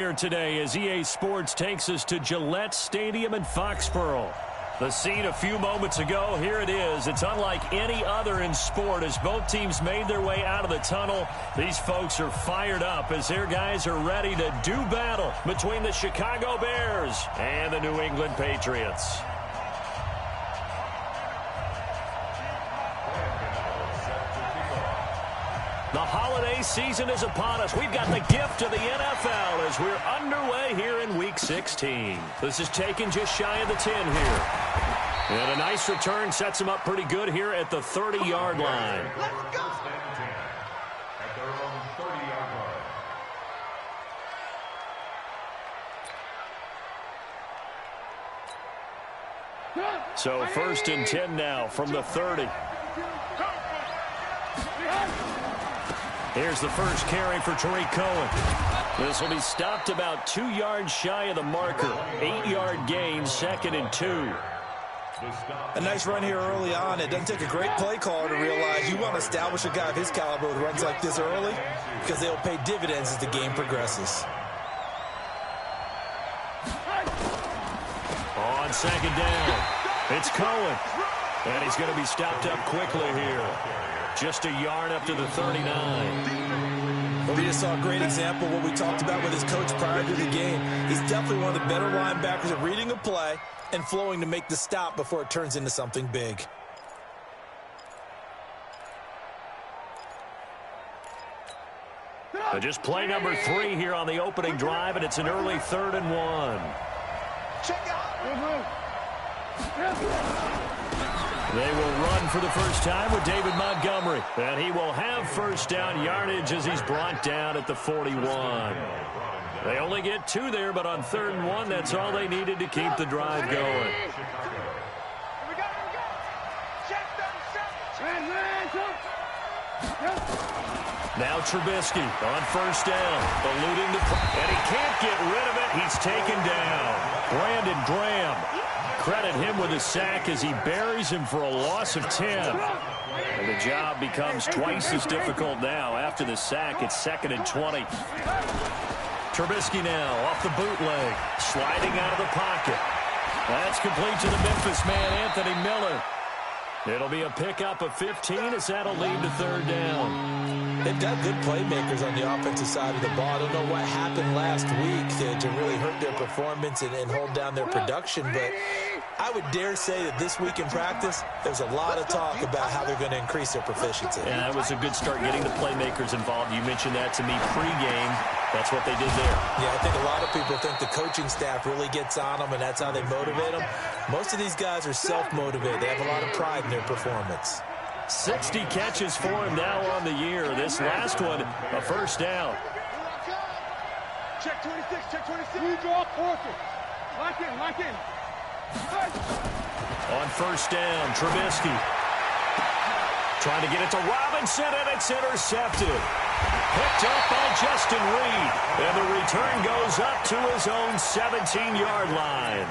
Here today as EA Sports takes us to Gillette Stadium in Foxborough. The scene a few moments ago, here it is. It's unlike any other in sport as both teams made their way out of the tunnel. These folks are fired up as their guys are ready to do battle between the Chicago Bears and the New England Patriots. The holiday season is upon us. We've got the gift of the NFL as we're underway here in Week 16. This is taken just shy of the 10 here. And a nice return sets them up pretty good here at the 30-yard line. Let's go! At their own 30-yard line. So 1st and 10 now from the 30. Here's the first carry for Tariq Cohen. This will be stopped about 2 yards shy of the marker. 8-yard gain, 2nd and 2. A nice run here early on. It doesn't take a great play caller to realize you want to establish a guy of his caliber with runs like this early because they'll pay dividends as the game progresses. On 2nd down, it's Cohen. And he's going to be stopped up quickly here. Just a yard up to the 39. Well, we just saw a great example of what we talked about with his coach prior to the game. He's definitely one of the better linebackers at reading a play and flowing to make the stop before it turns into something big. Just play number 3 here on the opening drive, and it's an early 3rd and 1. Check out! They will run for the first time with David Montgomery. And he will have first down yardage as he's brought down at the 41. They only get 2 there, but on 3rd and 1, that's all they needed to keep the drive going. Now Trubisky on first down, eluding the and he can't get rid of it. He's taken down. Brandon Graham. Credit him with a sack as he buries him for a loss of 10. And the job becomes twice as difficult now. After the sack, it's 2nd and 20. Trubisky now off the bootleg, sliding out of the pocket. That's complete to the Memphis man, Anthony Miller. It'll be a pickup of 15 as that'll lead to 3rd down. They've got good playmakers on the offensive side of the ball. I don't know what happened last week to really hurt their performance and hold down their production, but I would dare say that this week in practice, there's a lot of talk about how they're going to increase their proficiency. And that was a good start getting the playmakers involved. You mentioned that to me pregame. That's what they did there. Yeah, I think a lot of people think the coaching staff really gets on them, and that's how they motivate them. Most of these guys are self-motivated. They have a lot of pride in their performance. 60 catches for him now on the year. This last one, a first down. Check 26, check 26. We draw quarter. Lock in, lock in. On first down, Trubisky. Trying to get it to Robinson, and it's intercepted. Picked up by Justin Reed. And the return goes up to his own 17-yard line.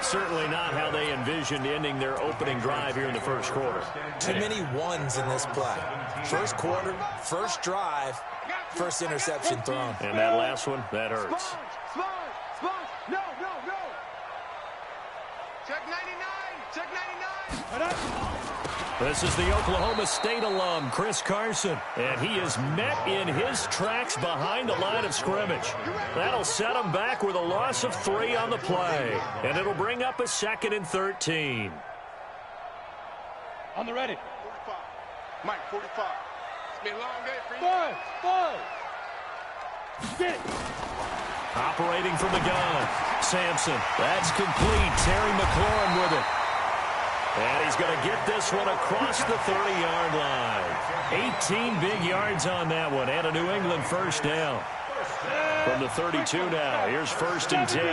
Certainly not how they envisioned ending their opening drive here in the first quarter. Too many ones in this play. First quarter, first drive, first interception thrown. And that last one, that hurts. Spine. No. Check 99, check 99. This is the Oklahoma State alum, Chris Carson, and he is met in his tracks behind the line of scrimmage. That'll set him back with a loss of 3 on the play, and it'll bring up a 2nd and 13. On the ready. 45. Mike, 45. It's been a long day for you. Five. Get it. Operating from the gun, Sampson. That's complete. Terry McLaurin with it. And he's going to get this one across the 30-yard line. 18 big yards on that one, and a New England first down. From the 32 now, here's 1st and 10.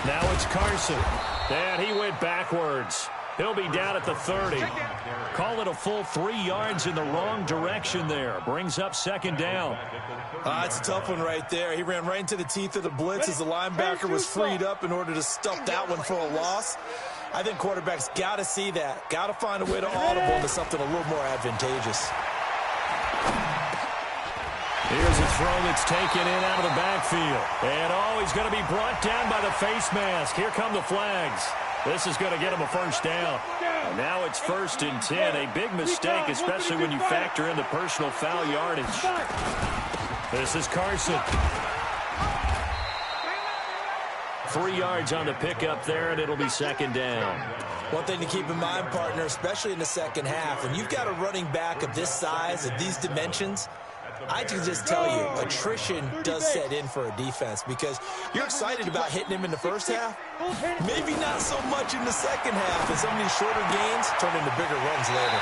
Now it's Carson. And he went backwards. He'll be down at the 30. Call it a full 3 yards in the wrong direction there. Brings up 2nd down. It's a tough one right there. He ran right into the teeth of the blitz as the linebacker was freed up in order to stuff that one for a loss. I think quarterbacks got to see that. Got to find a way to audible into something a little more advantageous. Here's a throw that's taken in out of the backfield. And, he's going to be brought down by the face mask. Here come the flags. This is going to get him a first down. And now it's 1st and 10. A big mistake, especially when you factor in the personal foul yardage. This is Carson. 3 yards on the pickup there, and it'll be 2nd down. One thing to keep in mind, partner, especially in the second half, when you've got a running back of this size, of these dimensions, I can just tell you, attrition does set in for a defense because you're excited about hitting him in the first half. Maybe not so much in the second half, and some of these shorter gains turn into bigger runs later.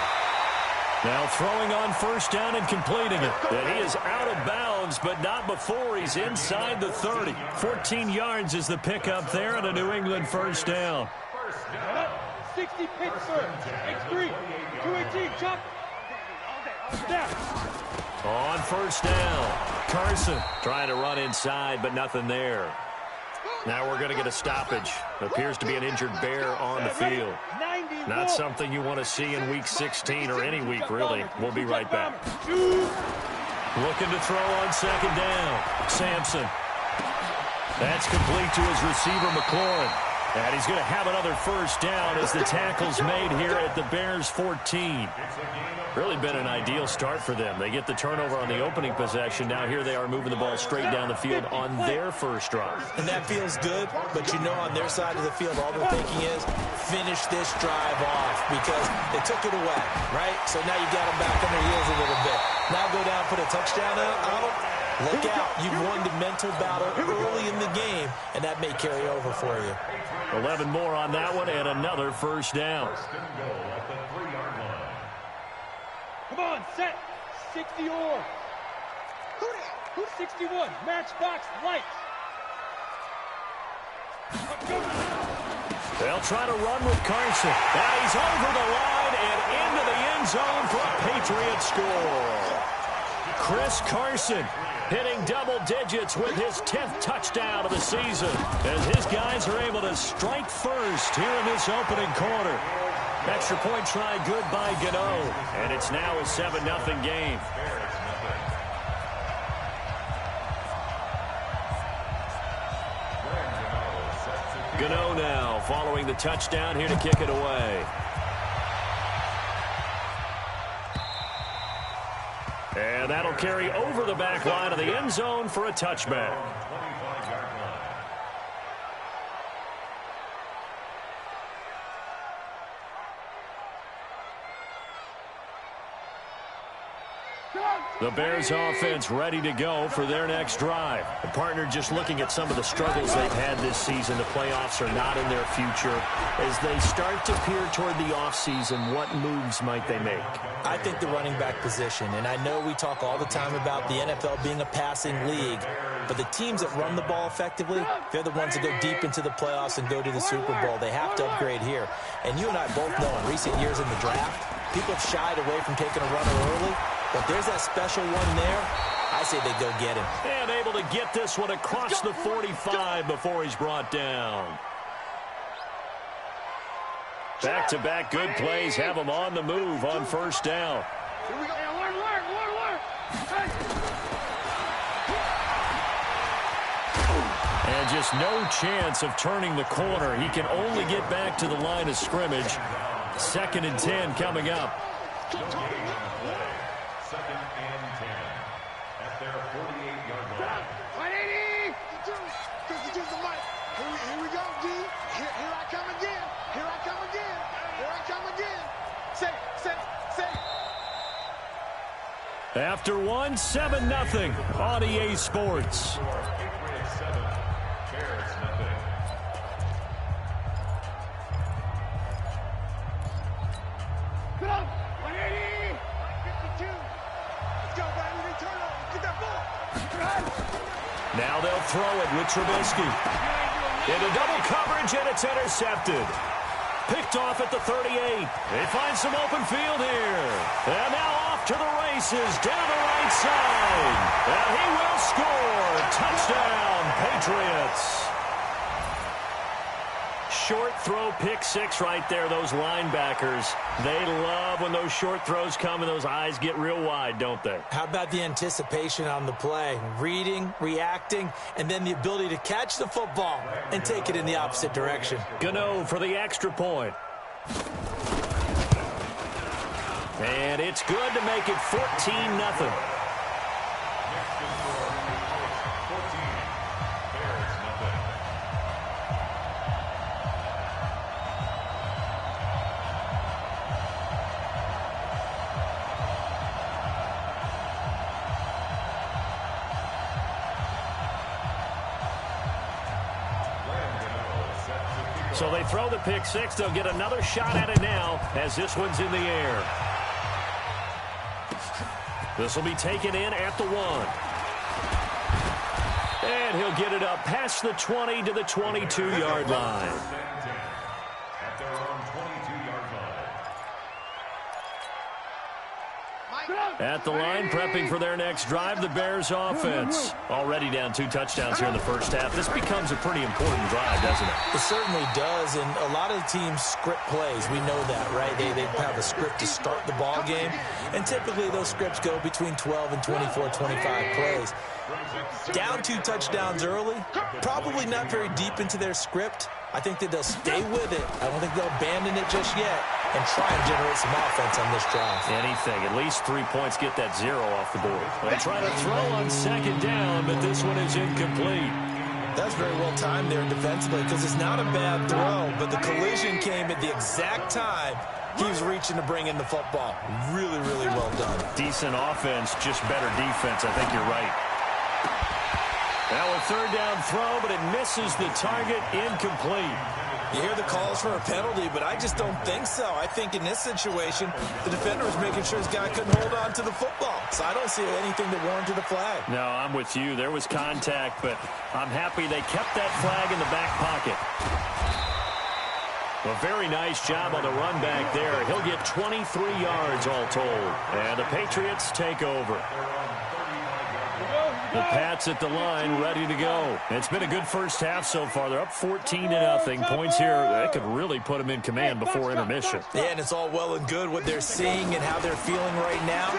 Now throwing on 1st down and completing it. And he is out of bounds, but not before he's inside the 30. 14 yards is the pickup there and a New England 1st down. 60 Pittsburgh. X3. 218. Jump. On 1st down, Carson trying to run inside, but nothing there. Now we're going to get a stoppage. Appears to be an injured Bear on the field. Not something you want to see in Week 16 or any week, really. We'll be right back. Looking to throw on 2nd down. Sampson. That's complete to his receiver, McLaurin. And he's going to have another 1st down as the tackle's made here at the Bears' 14. Really been an ideal start for them. They get the turnover on the opening possession. Now here they are moving the ball straight down the field on their first drive. And that feels good, but you know on their side of the field, all they're thinking is finish this drive off because they took it away, right? So now you got them back on their heels a little bit. Now go down, put a touchdown on them. Look out. You've won the mental battle early in the game, and that may carry over for you. 11 more on that one and another 1st down. Come on, set. 60 or. Who's 61? Matchbox lights. They'll try to run with Carson. Now he's over the line and into the end zone for a Patriot score. Chris Carson hitting double digits with his 10th touchdown of the season as his guys are able to strike first here in this opening quarter. Extra point try good by Gano, and it's now a 7-0 game. Gano now following the touchdown here to kick it away. And that'll carry over the back line of the end zone for a touchback. The Bears offense ready to go for their next drive. The partner just looking at some of the struggles they've had this season. The playoffs are not in their future. As they start to peer toward the offseason, what moves might they make? I think the running back position, and I know we talk all the time about the NFL being a passing league, but the teams that run the ball effectively, they're the ones that go deep into the playoffs and go to the Super Bowl. They have to upgrade here. And you and I both know in recent years in the draft, people have shied away from taking a runner early. But there's that special one there. I say they go get him. And able to get this one across the 45 before he's brought down. Back-to-back good plays have him on the move on 1st down. Here we go. And just no chance of turning the corner. He can only get back to the line of scrimmage. 2nd and 10 coming up. 2nd and 10 at their 48-yard line. 180! Here we go, D. Here I come again. Here I come again. Here I come again. Say. After one, 7-0 on EA Sports. Patriots 7, Bears nothing. Get up! 180! 52! Let's go, baby. Return over. Get that ball. Now they'll throw it with Trubisky. Into double coverage, and it's intercepted. Picked off at the 38. They find some open field here. And now off to the races down the right side. And he will score. Touchdown, Patriots. short throw pick six right there, those linebackers. They love when those short throws come and those eyes get real wide, don't they? How about the anticipation on the play? Reading, reacting, and then the ability to catch the football and take it in the opposite direction. Gano for the extra point. And it's good to make it 14-0. So they throw the pick six. They'll get another shot at it now as this one's in the air. This will be taken in at the 1. And he'll get it up past the 20 to the 22-yard line. At their own 22-yard line. At the line, prepping for their next drive, the Bears offense. Already down 2 touchdowns here in the first half. This becomes a pretty important drive, doesn't it? It certainly does, and a lot of teams script plays. We know that, right? They have a script to start the ball game, and typically those scripts go between 12 and 24, 25 plays. Down 2 touchdowns early, probably not very deep into their script. I think that they'll stay with it. I don't think they'll abandon it just yet and try and generate some offense on this drive. Anything. At least 3 points, get that 0 off the board. They try to throw on second down, but this one is incomplete. That's very well timed there defensively because it's not a bad throw, but the collision came at the exact time he was reaching to bring in the football. Really, really well done. Decent offense, just better defense. I think you're right. Now a third down throw, but it misses the target, incomplete. You hear the calls for a penalty, but I just don't think so. I think in this situation, the defender was making sure his guy couldn't hold on to the football. So I don't see anything that warranted a flag. No, I'm with you. There was contact, but I'm happy they kept that flag in the back pocket. A very nice job on the run back there. He'll get 23 yards all told. And the Patriots take over. The Pats at the line, ready to go. It's been a good first half so far. They're up 14-0. Points here, that could really put them in command before intermission. Yeah, and it's all well and good what they're seeing and how they're feeling right now.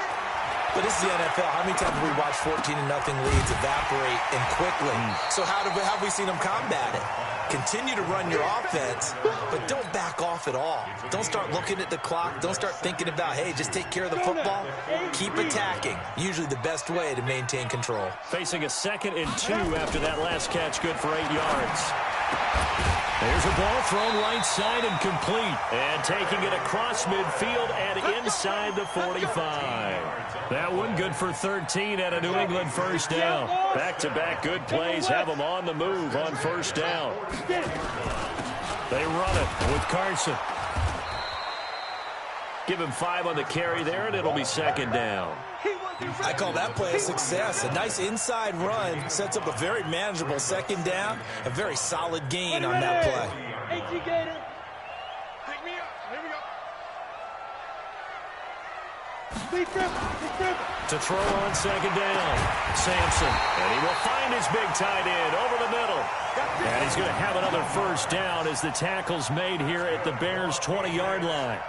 But this is the NFL. How many times have we watched 14-0 leads evaporate and quickly? So how have we seen them combat it? Continue to run your offense, but don't back off at all. Don't start looking at the clock. Don't start thinking about, hey, just take care of the football. Keep attacking. Usually the best way to maintain control. Facing a 2nd and 2 after that last catch, good for 8 yards. There's a ball thrown right side and complete. And taking it across midfield and inside the 45. That one good for 13 at a New England first down. Back-to-back good plays have them on the move on first down. They run it with Carson. Give him 5 on the carry there, and it'll be 2nd down. I call that play a success. A nice inside run sets up a very manageable 2nd down. A very solid gain on that play. Pick me up. Here we go. To throw on 2nd down, Sampson. And he will find his big tight end over the middle. And he's going to have another first down as the tackle's made here at the Bears' 20-yard line.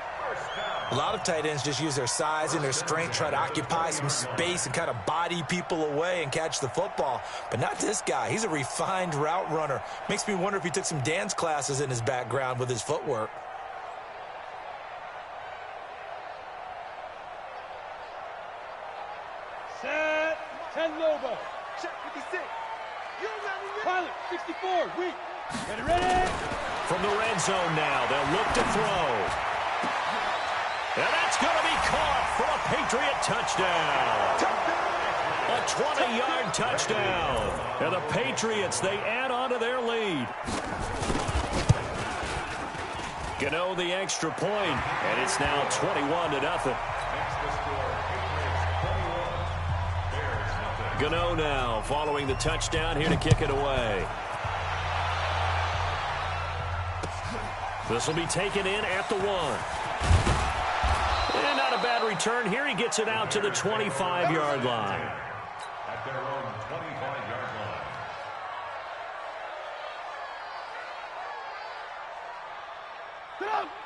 A lot of tight ends just use their size and their strength, try to occupy some space and kind of body people away and catch the football. But not this guy. He's a refined route runner. Makes me wonder if he took some dance classes in his background with his footwork. Set. 10 Lobo. Check 56. Pilot 64. Weak. Ready. From the red zone now, they'll look to throw. And that's going to be caught for a Patriot touchdown. A 20-yard touchdown. And the Patriots, they add on to their lead. Gano the extra point, and it's now 21-0. Gano now following the touchdown here to kick it away. This will be taken in at the 1. And not a bad return here. He gets it out to the 25-yard line. At their own 25-yard line.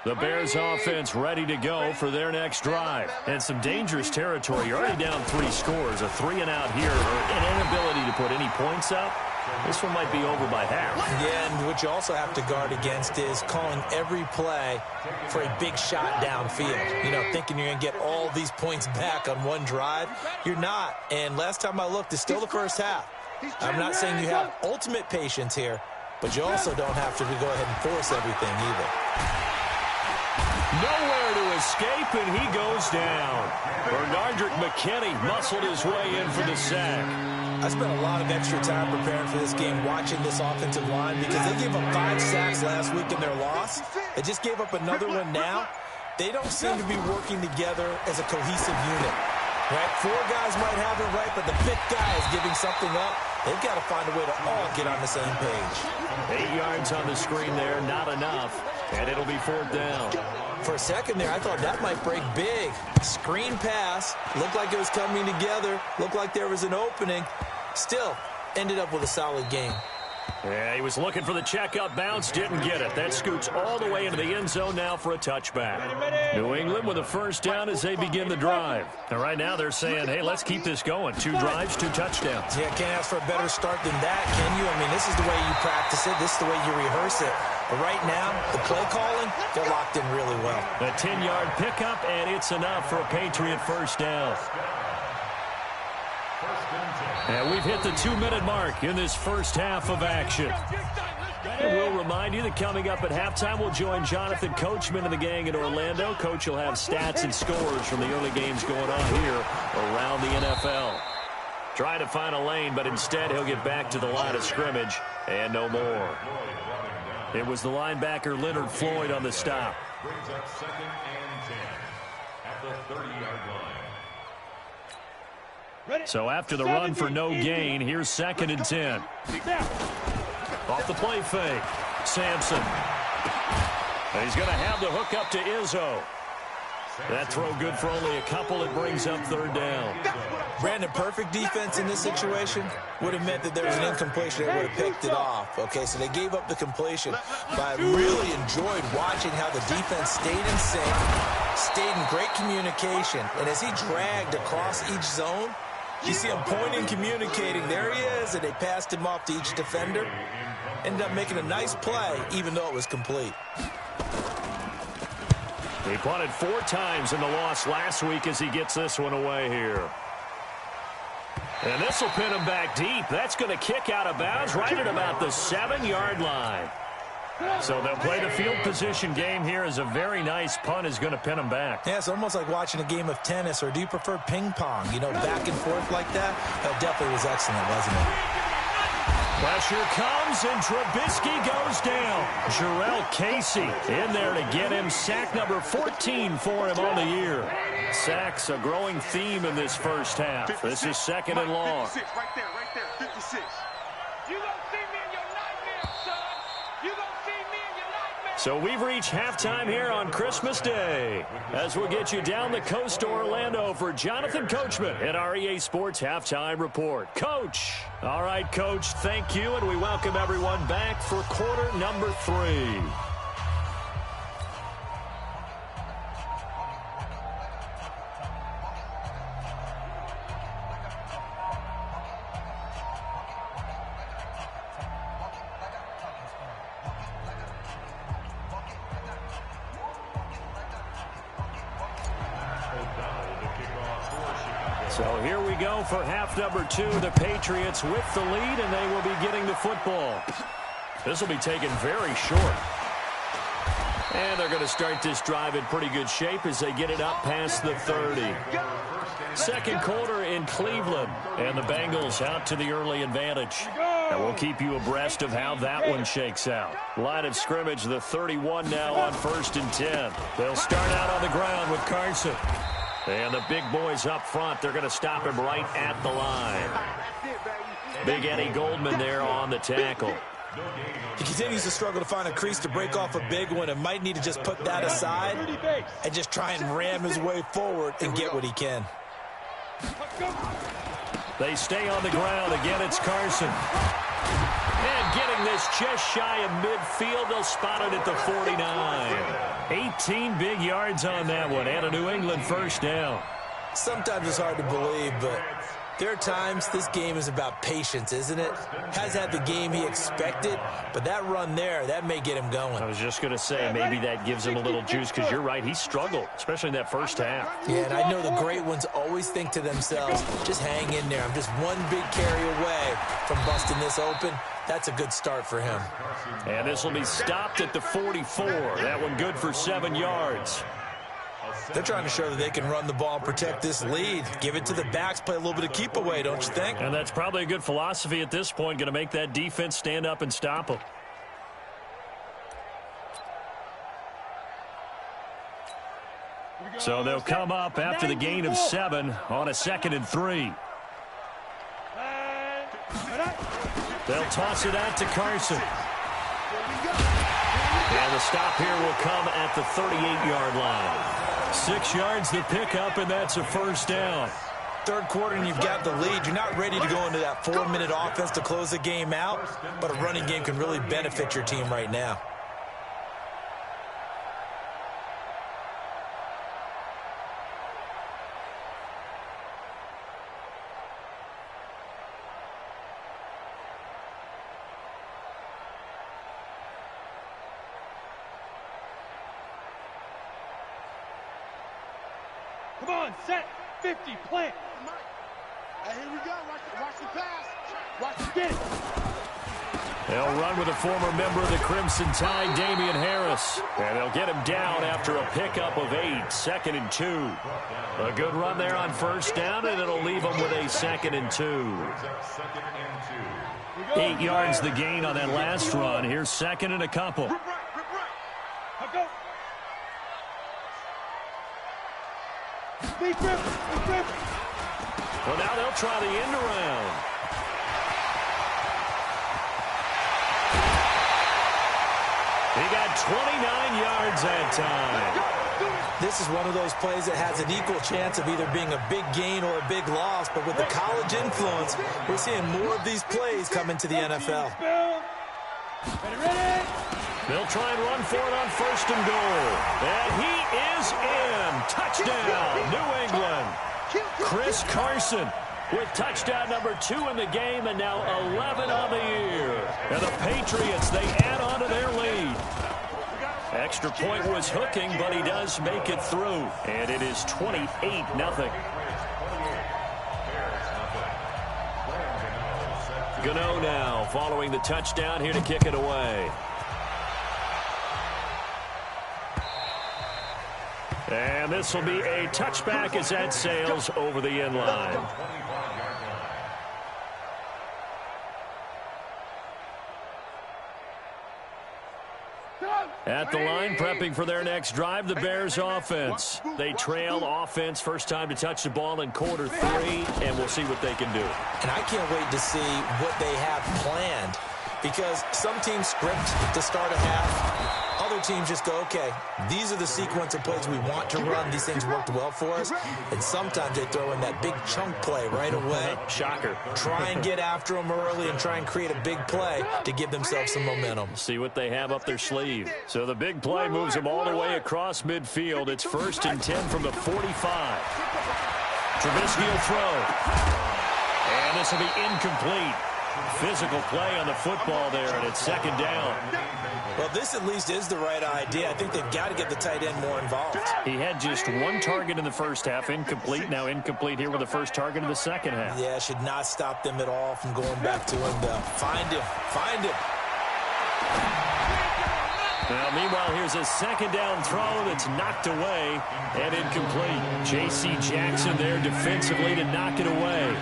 The Bears offense ready to go for their next drive. And some dangerous territory. You're already down 3 scores. A 3-and-out here, or an inability to put any points up. This one might be over by half. Yeah, and what you also have to guard against is calling every play for a big shot downfield. You know, thinking you're going to get all these points back on one drive. You're not. And last time I looked, it's still the first half. I'm not saying you have ultimate patience here, but you also don't have to go ahead and force everything either. Nowhere to escape, and he goes down. Bernardrick McKinney muscled his way in for the sack. I spent a lot of extra time preparing for this game, watching this offensive line, because they gave up 5 sacks last week in their loss. They just gave up another one now. They don't seem to be working together as a cohesive unit. Right? 4 guys might have it right, but the 5th guy is giving something up. They've got to find a way to all get on the same page. 8 yards on the screen there, not enough. And it'll be 4th down. For a second there, I thought that might break big. Screen pass. Looked like it was coming together. Looked like there was an opening. Still, ended up with a solid game. Yeah, he was looking for the checkup bounce, didn't get it. That scoots all the way into the end zone now for a touchback. New England with a 1st down as they begin the drive. And right now they're saying, hey, let's keep this going. 2 drives, 2 touchdowns. Yeah, can't ask for a better start than that, can you? I mean, this is the way you practice it. This is the way you rehearse it. But right now, the play calling, they're locked in really well. A 10-yard pickup, and it's enough for a Patriot 1st down. And we've hit the 2-minute mark in this first half of action. And we'll remind you that coming up at halftime, we'll join Jonathan Coachman and the gang in Orlando. Coach will have stats and scores from the early games going on here around the NFL. Trying to find a lane, but instead he'll get back to the line of scrimmage and no more. It was the linebacker Leonard Floyd on the stop. Brings up 2nd and 10 at the 30-yard line. So after the run for no gain, here's 2nd and 10. Off the play fake. Sampson. And he's going to have the hook up to Izzo. That throw good for only a couple. It brings up 3rd down. Brandon, perfect defense in this situation would have meant that there was an incompletion that would have picked it off. Okay, so they gave up the completion. But I really enjoyed watching how the defense stayed in sync, stayed in great communication. And as he dragged across each zone, you see him pointing, communicating. There he is, and they passed him off to each defender. Ended up making a nice play, even though it was complete. He punted 4 times in the loss last week as he gets this one away here. And this will pin him back deep. That's going to kick out of bounds right at about the 7-yard line. So they'll play the field position game here as a very nice punt is going to pin them back. Yeah, it's almost like watching a game of tennis, or do you prefer ping pong? You know, back and forth like that? That definitely was excellent, wasn't it? Pressure comes, and Trubisky goes down. Jarrell Casey in there to get him. Sack number 14 for him on the year. Sacks a growing theme in this first half. 56. This is 2nd and long. 56, right there, 56. You gonna see me in your nightmares, son. You gonna see me in your nightmares. So we've reached halftime here on Christmas Day as we'll get you down the coast to Orlando for Jonathan Coachman at our EA Sports Halftime Report. Coach. All right, Coach, thank you, and we welcome everyone back for quarter number 3. So here we go for half number 2. The Patriots with the lead, and they will be getting the football. This will be taken very short. And they're going to start this drive in pretty good shape as they get it up past the 30. 2nd quarter in Cleveland, and the Bengals out to the early advantage. And we'll keep you abreast of how that one shakes out. Line of scrimmage, the 31 now on 1st and 10. They'll start out on the ground with Carson. And the big boys up front, they're going to stop him right at the line. Big Eddie Goldman there on the tackle. He continues to struggle to find a crease to break off a big one, and might need to just put that aside and just try and ram his way forward and get what he can. They stay on the ground. Again, it's Carson. And getting this just shy of midfield. They'll spot it at the 49. 18 big yards on that one, and a New England first down. Sometimes it's hard to believe, but there are times this game is about patience, isn't it? Has had the game he expected, but that run there, that may get him going. I was just going to say, maybe that gives him a little juice, because you're right, he struggled, especially in that first half. Yeah, and I know the great ones always think to themselves, just hang in there. I'm just one big carry away from busting this open. That's a good start for him. And this will be stopped at the 44. That one good for 7 yards. They're trying to show that they can run the ball and protect this lead. Give it to the backs, play a little bit of keep away, don't you think? And that's probably a good philosophy at this point, going to make that defense stand up and stop them. So they'll come up after the gain of 7 on a 2nd and 3. They'll toss it out to Carson. And the stop here will come at the 38-yard line. 6 yards the pickup, and that's a first down. Third quarter, and you've got the lead. You're not ready to go into that 4-minute offense to close the game out, but a running game can really benefit your team right now. Come on, set, 50, plant. Hey, here we go. Watch the pass. Watch it. Get it. They'll run with a former member of the Crimson Tide, Damian Harris. And they'll get him down after a pickup of 8, 2nd and 2. A good run there on first down, and it'll leave them with a 2nd and 2. 8 yards the gain on that last run. Here's 2nd and a couple. I'll go. Be grip. Well, now they'll try the end around. He got 29 yards that time. This is one of those plays that has an equal chance of either being a big gain or a big loss, but with the college influence, we're seeing more of these plays come into the NFL. Ready? They'll try and run for it on 1st and goal. And he is in. Touchdown, New England. Chris Carson with touchdown number 2 in the game, and now 11 on the year. And the Patriots, they add on to their lead. Extra point was hooking, but he does make it through. And it is 28-0. Gano now following the touchdown here to kick it away. And this will be a touchback as that sails over the end line. At the line, prepping for their next drive, the Bears offense. They trail offense, first time to touch the ball in quarter 3, and we'll see what they can do. And I can't wait to see what they have planned, because some teams script to start a half. Other teams just go, okay, these are the sequence of plays we want to run. These things worked well for us. And sometimes they throw in that big chunk play right away. Shocker. Try and get after them early and try and create a big play to give themselves some momentum. See what they have up their sleeve. So the big play moves them all the way across midfield. It's 1st and 10 from the 45. Trubisky will throw. And this will be incomplete. Physical play on the football there, and it's 2nd down. Well, this at least is the right idea. I think they've got to get the tight end more involved. He had just 1 target in the first half, incomplete. Now incomplete here with the first target in the second half. Yeah, should not stop them at all from going back to him, though. Find him. Now, meanwhile, here's a 2nd down throw that's knocked away and incomplete. J.C. Jackson there defensively to knock it away.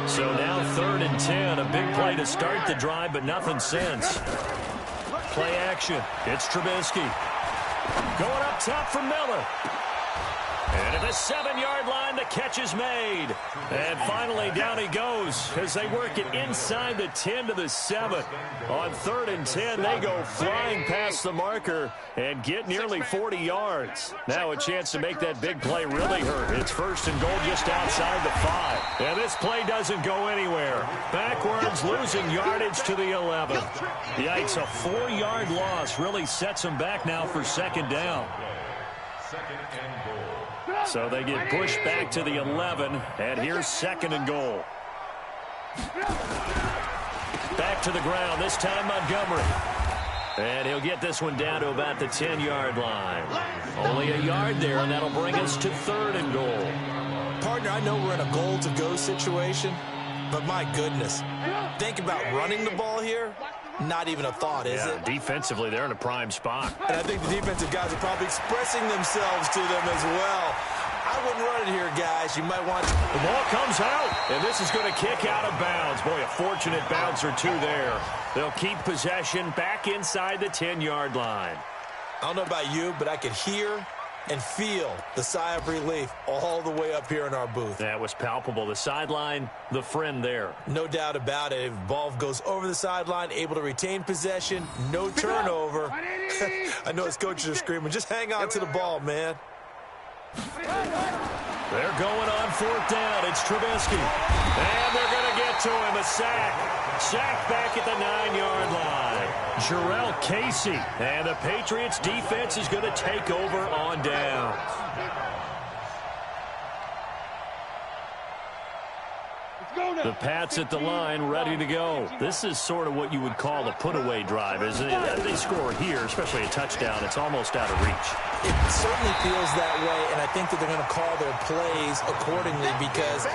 So now 3rd and 10, a big play to start the drive, but nothing since. Play action. It's Trubisky. Going up top for Miller. And at the 7-yard line, the catch is made. And finally, down he goes as they work it inside the 10 to the 7. On 3rd and 10, they go flying past the marker and get nearly 40 yards. Now a chance to make that big play really hurt. It's 1st and goal just outside the 5. And this play doesn't go anywhere. Backwards, losing yardage to the 11. Yikes, a 4-yard loss really sets them back now for 2nd down. So they get pushed back to the 11, and here's 2nd and goal. Back to the ground, this time Montgomery. And he'll get this one down to about the 10-yard line. Only a yard there, and that'll bring us to 3rd and goal. Partner, I know we're in a goal-to-go situation, but my goodness, think about running the ball here. Not even a thought, is it? Defensively, they're in a prime spot. And I think the defensive guys are probably expressing themselves to them as well. I wouldn't run it here, guys. You might want to. The ball comes out, and this is going to kick out of bounds. Boy, a fortunate bounce or two there. They'll keep possession back inside the 10-yard line. I don't know about you, but I could hear and feel the sigh of relief all the way up here in our booth. That was palpable. The sideline, the friend there. No doubt about it. If the ball goes over the sideline, able to retain possession, no turnover. I know his coaches are screaming, just hang on to the ball, man. They're going on 4th down. It's Trubisky. And they're going to get to him. A sack. Sack back at the 9-yard line. Jarrell Casey. And the Patriots defense is going to take over on downs. The Pats at the line, ready to go. This is sort of what you would call a put-away drive, isn't it? They score here, especially a touchdown. It's almost out of reach. It certainly feels that way, and I think that they're going to call their plays accordingly because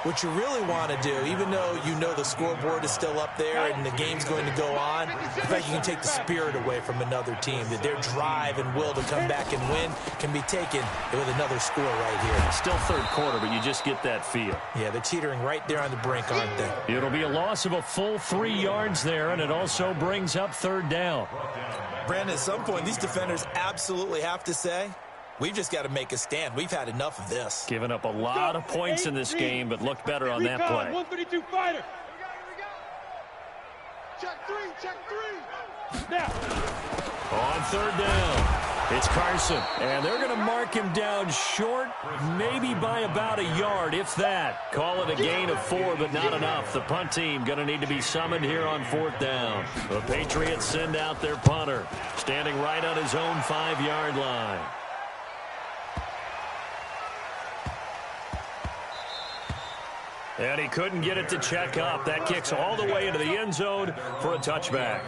what you really want to do, even though you know the scoreboard is still up there and the game's going to go on, in fact, you can take the spirit away from another team, that their drive and will to come back and win can be taken with another score right here. Still 3rd quarter, but you just get that feel. Yeah, they're teetering right there on the brink, aren't they? It'll be a loss of a full 3 yards there, and it also brings up 3rd down. Brandon, at some point, these defenders absolutely have to say, we've just got to make a stand. We've had enough of this. Giving up a lot of points in this game, but looked better on that play. 132 fighter. Check 3. Now. On 3rd down, it's Carson. And they're going to mark him down short, maybe by about a yard, if that. Call it a gain of 4, but not enough. The punt team going to need to be summoned here on 4th down. The Patriots send out their punter, standing right on his own 5-yard line. And he couldn't get it to check up. That kicks all the way into the end zone for a touchback.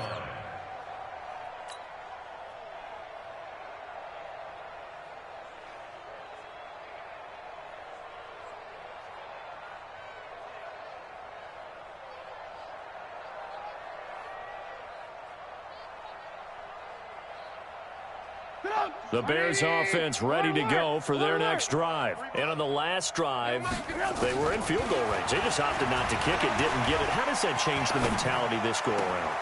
The Bears offense ready to go for their next drive. And on the last drive, they were in field goal range. They just opted not to kick it, didn't get it. How does that change the mentality this go around?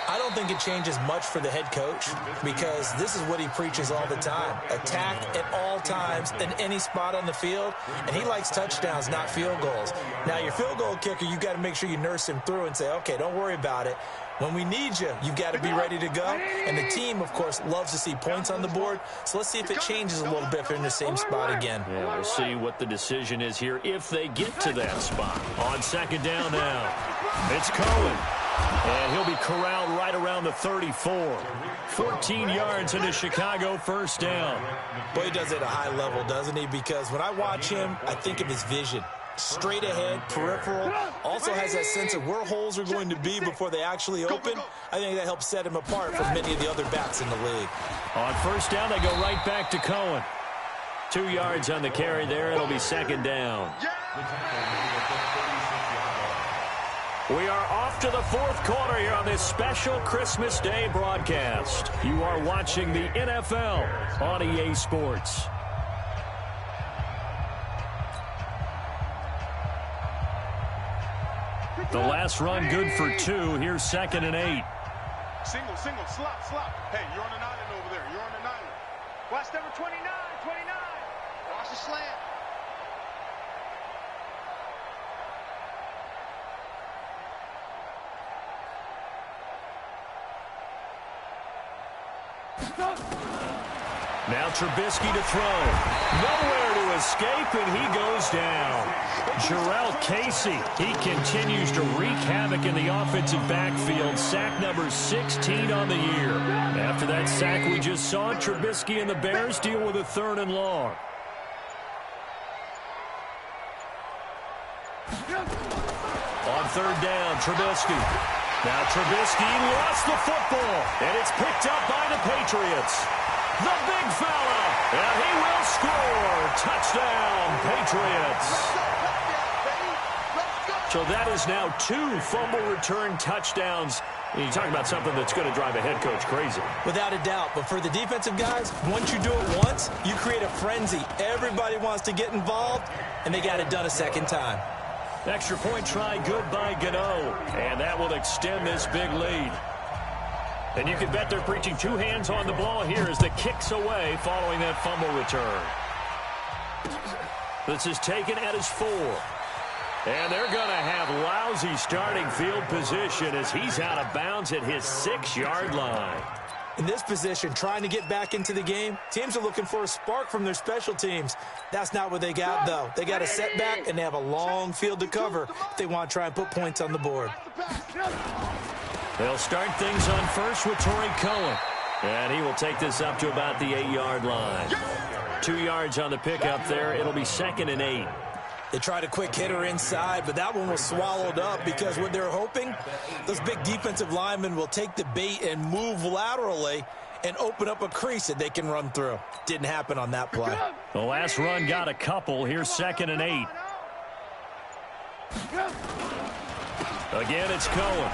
I don't think it changes much for the head coach because this is what he preaches all the time. Attack at all times in any spot on the field, and he likes touchdowns, not field goals. Now, your field goal kicker, you've got to make sure you nurse him through and say, okay, don't worry about it. When we need you, you've got to be ready to go. And the team, of course, loves to see points on the board. So let's see if it changes a little bit if they're in the same spot again. Yeah, we'll see what the decision is here if they get to that spot. On 2nd down now, it's Cohen. And he'll be corralled right around the 34. 14 yards into Chicago, 1st down. Boy, he does it at a high level, doesn't he? Because when I watch him, I think of his vision. Straight ahead, peripheral, also has that sense of where holes are going to be before they actually open. I think that helps set him apart from many of the other backs in the league. On 1st down, they go right back to Cohen. 2 yards on the carry there. It'll be 2nd down. We are off to the 4th quarter here on this special Christmas Day broadcast. You are watching the NFL on EA Sports. The last run good for 2. Here's 2nd and 8. Single, slop. Hey, you're on an island over there. You're on an island. Watch number 29. Watch the slant. Now Trubisky to throw. Nowhere to escape, and he goes down. Jarrell Casey, he continues to wreak havoc in the offensive backfield. Sack number 16 on the year. After that sack we just saw, Trubisky and the Bears deal with a 3rd and long. On 3rd down, Trubisky. Now Trubisky lost the football, and it's picked up by the Patriots. The big fella, and he will score. Touchdown, Patriots. So that is now 2 fumble return touchdowns. You talk about something that's going to drive a head coach crazy. Without a doubt. But for the defensive guys, once you do it once, you create a frenzy. Everybody wants to get involved, and they got it done a second time. Extra point try good by Gano, and that will extend this big lead. And you can bet they're preaching 2 hands on the ball here as the kick's away following that fumble return. This is taken at his 4. And they're going to have lousy starting field position as he's out of bounds at his 6-yard line. In this position, trying to get back into the game, teams are looking for a spark from their special teams. That's not what they got, though. They got a setback, and they have a long field to cover if they want to try and put points on the board. They'll start things on first with Torrey Cohen. And he will take this up to about the 8-yard line. 2 yards on the pickup there. It'll be 2nd and 8. They tried a quick hitter inside, but that one was swallowed up because what they're hoping, those big defensive linemen will take the bait and move laterally and open up a crease that they can run through. Didn't happen on that play. The last run got a couple. Here's 2nd and 8. Again, it's Cohen.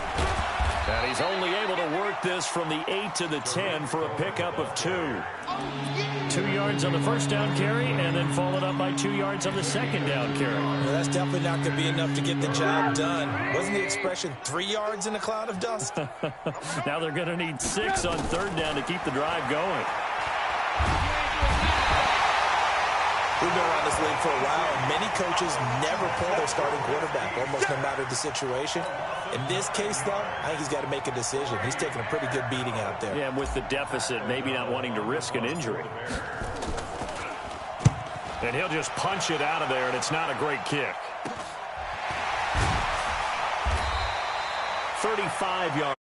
And he's only able to work this from the 8 to the 10 for a pickup of 2. 2 yards on the first down carry, and then followed up by 2 yards on the second down carry. Well, that's definitely not going to be enough to get the job done. Wasn't the expression 3 yards in a cloud of dust? Now they're going to need 6 on 3rd down to keep the drive going. We've been around this league for a while, and many coaches never pull their starting quarterback, almost no matter the situation. In this case, though, I think he's got to make a decision. He's taking a pretty good beating out there. Yeah, and with the deficit, maybe not wanting to risk an injury. And he'll just punch it out of there, and it's not a great kick. 35 yards.